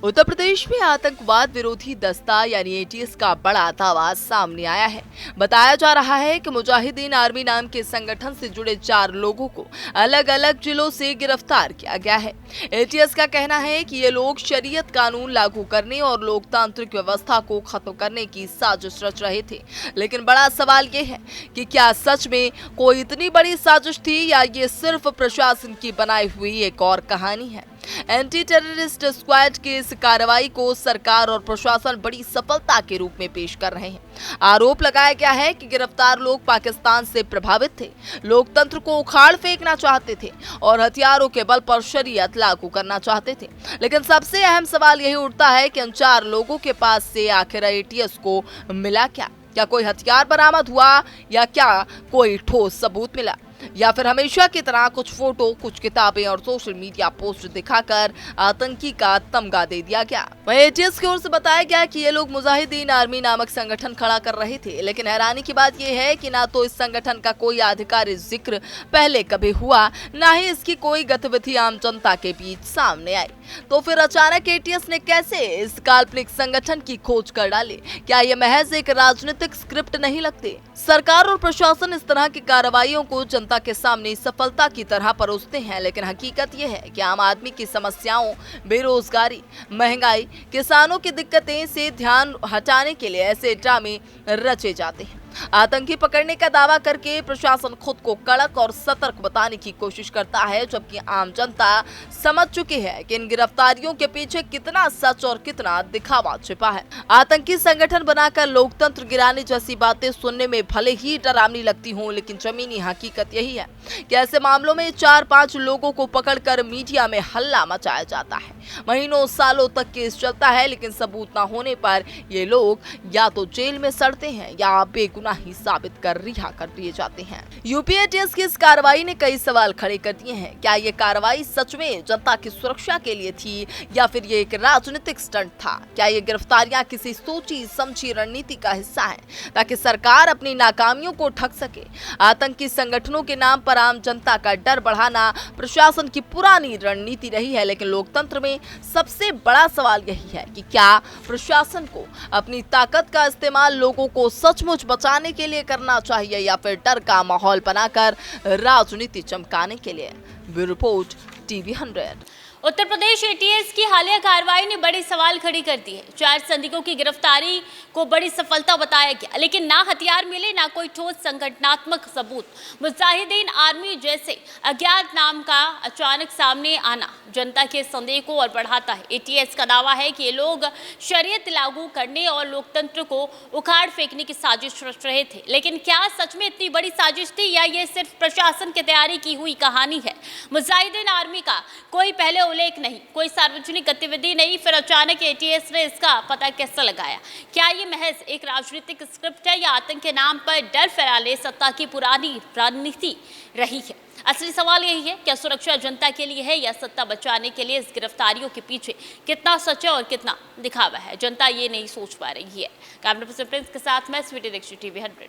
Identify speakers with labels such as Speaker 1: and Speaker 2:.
Speaker 1: उत्तर प्रदेश में आतंकवाद विरोधी दस्ता यानी एटीएस का बड़ा दावा सामने आया है। बताया जा रहा है कि मुजाहिदीन आर्मी नाम के संगठन से जुड़े 4 लोगों को अलग अलग जिलों से गिरफ्तार किया गया है। एटीएस का कहना है कि ये लोग शरीयत कानून लागू करने और लोकतांत्रिक व्यवस्था को खत्म करने की साजिश रच रहे थे। लेकिन बड़ा सवाल ये है कि क्या सच में कोई इतनी बड़ी साजिश थी या ये सिर्फ प्रशासन की बनाई हुई एक और कहानी है। एंटी टेररिस्ट स्क्वाड की इस कार्रवाई को सरकार और प्रशासन बड़ी सफलता के रूप में पेश कर रहे हैं। आरोप लगाया गया है कि गिरफ्तार लोग पाकिस्तान से प्रभावित थे, लोकतंत्र को उखाड़ फेंकना चाहते थे और हथियारों के बल पर शरीयत लागू करना चाहते थे। लेकिन सबसे अहम सवाल यही उठता है कि उन 4 लोगों के पास से आखिर एटीएस को मिला क्या कोई हथियार बरामद हुआ या क्या कोई ठोस सबूत मिला, या फिर हमेशा की तरह कुछ फोटो, कुछ किताबें और सोशल मीडिया पोस्ट दिखाकर आतंकी का तमगा दे दिया गया। वहीं एटीएस की ओर से बताया गया कि ये लोग मुजाहिदीन आर्मी नामक संगठन खड़ा कर रहे थे। लेकिन हैरानी की बात यह है कि ना तो इस संगठन का कोई आधिकारिक जिक्र पहले कभी हुआ, ना ही इसकी कोई गतिविधि आम जनता के बीच सामने आई। तो फिर अचानक एटीएस ने कैसे इस काल्पनिक संगठन की खोज कर डाली? क्या ये महज एक राजनीतिक स्क्रिप्ट नहीं लगती? सरकार और प्रशासन इस तरह की कार्रवाइयों को जनता के सामने सफलता की तरह परोसते हैं, लेकिन हकीकत यह है कि आम आदमी की समस्याओं, बेरोजगारी, महंगाई, किसानों की दिक्कतें से ध्यान हटाने के लिए ऐसे ड्रामे रचे जाते हैं। आतंकी पकड़ने का दावा करके प्रशासन खुद को कड़क और सतर्क बताने की कोशिश करता है, जबकि आम जनता समझ चुकी है कि इन गिरफ्तारियों के पीछे कितना सच और कितना दिखावा छिपा है। आतंकी संगठन बनाकर लोकतंत्र गिराने जैसी बातें सुनने में भले ही डरावनी लगती हों, लेकिन जमीनी हकीकत यही है कि ऐसे मामलों में 4-5 लोगों को पकड़कर मीडिया में हल्ला मचाया जाता है। महीनों सालों तक केस चलता है, लेकिन सबूत न होने पर ये लोग या तो जेल में सड़ते हैं या बेगुनाही साबित कर रिहा कर दिए जाते हैं। यूपी एटीएस की इस कार्रवाई ने कई सवाल खड़े कर दिए हैं। क्या ये कार्रवाई सच में जनता की सुरक्षा के लिए थी या फिर ये एक राजनीतिक स्टंट था? क्या ये गिरफ्तारियां किसी सोची समझी रणनीति का हिस्सा है ताकि सरकार अपनी नाकामियों को ढक सके? आतंकी संगठनों के नाम पर आम जनता का डर बढ़ाना प्रशासन की पुरानी रणनीति रही है, लेकिन लोकतंत्र में सबसे बड़ा सवाल यही है कि क्या प्रशासन को अपनी ताकत का इस्तेमाल लोगों को सचमुच बचाने के लिए करना चाहिए या फिर डर का माहौल बनाकर राजनीति चमकाने के लिए। Bureau report TV 100।
Speaker 2: Uttar Pradesh ATS की हालिया कार्रवाई ने बड़ी सवाल खड़ी कर दी है। 4 संदिग्धों की गिरफ्तारी को बड़ी सफलता बताया गया, लेकिन ना हथियार मिले, ना कोई ठोस संगठनात्मक सबूत। मुजाहिदीन आर्मी जैसे अज्ञात नाम का अचानक सामने आना जनता के संदेह को और बढ़ाता है। एटीएस का दावा है कि ये लोग शरीयत लागू करने और लोकतंत्र को उखाड़ फेंकने की साजिश रच रहे थे। लेकिन क्या सच में इतनी बड़ी साजिश थी या ये सिर्फ प्रशासन की तैयारी की हुई कहानी है? मुजाहिदीन आर्मी का कोई पहले उल्लेख नहीं, कोई सार्वजनिक गतिविधि नहीं, फिर अचानक एटीएस ने इसका पता कैसे लगाया? क्या ये महज एक राजनीतिक स्क्रिप्ट है या आतंक के नाम पर डर फैलाने सत्ता की पुरानी रणनीति रही है? असली सवाल यही है, क्या सुरक्षा जनता के लिए है या सत्ता बचाने के लिए? इस गिरफ्तारियों के पीछे कितना सच है और कितना दिखावा है, जनता ये नहीं सोच पा रही है। कैमरा पर्सन प्रिंस के साथ मैं स्वीटी दीक्षित, टीवी 100।